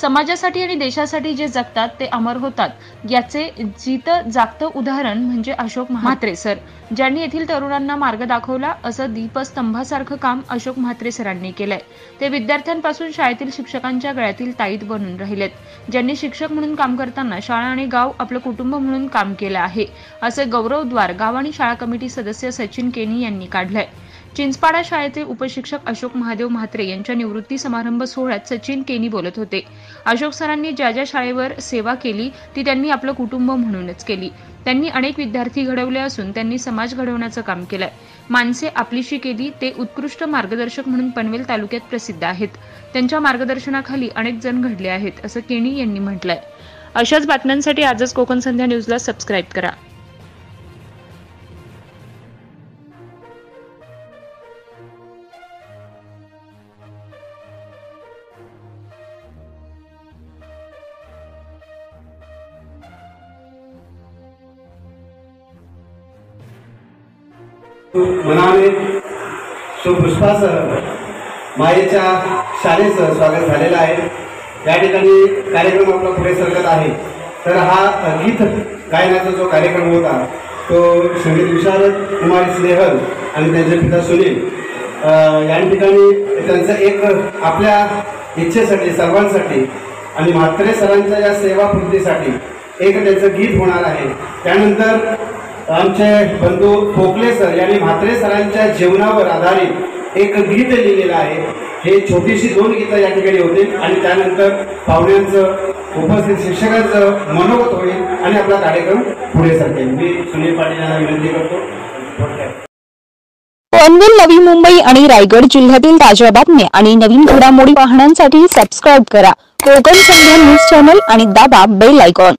समाजासाठी आणि देशासाठी जे जगतात ते अमर होतात, याचे जितं जागतं उदाहरण म्हणजे अशोक म्हात्रे सर, ज्यांनी येथील तरुणांना मार्ग दाखवला. असं दीपस्तंभासारखं काम अशोक म्हात्रे सरांनी केलंय. ते विद्यार्थ्यांपासून शाळेतील शिक्षकांच्या गळ्यातील ताईत बनून राहिलेत, ज्यांनी शिक्षक म्हणून काम करताना शाळा आणि गाव आपलं कुटुंब म्हणून काम केलं आहे. असे गौरवद्वार गाव आणि शाळा कमिटी सदस्य सचिन केनी यांनी काढलंय. चिंचपाडा शाळेचे उपशिक्षक अशोक महादेव म्हात्रे यांच्या निवृत्ती समारंभ सोहळ्यात सचिन केनी बोलत होते. अशोक सरांनी ज्या ज्या शाळेवर सेवा केली ती त्यांनी आपलं कुटुंब म्हणूनच केली. त्यांनी अनेक विद्यार्थी घडवले असून त्यांनी समाज घडवण्याचं काम केलंय. माणसे आपलीशी केली ते उत्कृष्ट मार्गदर्शक म्हणून पनवेल तालुक्यात प्रसिद्ध आहेत. त्यांच्या मार्गदर्शनाखाली अनेक जण घडले आहेत, असं केनी यांनी म्हटलंय. अशाच बातम्यांसाठी आजच कोकण संध्या न्यूजला सबस्क्राईब करा. मनाने सुपुष्पासह मायेच्या शाळेचं स्वागत झालेलं आहे. या ठिकाणी कार्यक्रम आपला पुढे सरकत आहे. तर हा गीत गायनाचा जो कार्यक्रम होता तो संगीत विशारद कुमारी स्नेहल आणि त्यांचे पिता सुनील या ठिकाणी त्यांचं एक आपल्या इच्छेसाठी सर्वांसाठी आणि म्हात्रे सरांच्या या सेवापूर्तीसाठी एक त्यांचं गीत होणार आहे. त्यानंतर आमचे बंधू पोकले सर यांनी म्हात्रे सरांच्या जीवनावर आधारित एक गीत लिहिलेलं आहे. हे छोटीशी 2 गीतं या ठिकाणी होतील आणि त्यानंतर पाहुण्यांचं उपस्थित शिक्षकांचं मनोगत होईल आणि आपला कार्यक्रम पुढे सरकेल. मी सुनील पाटील यांना विनंती करतो. पनवेल, नवी मुंबई आणि रायगड जिल्ह्यातील ताज्या बातम्या आणि नवीन घडामोडी पाहण्यासाठी सबस्क्राईब करा कोकण संध्या न्यूज चॅनल आणि दाबा बेल आयकॉन.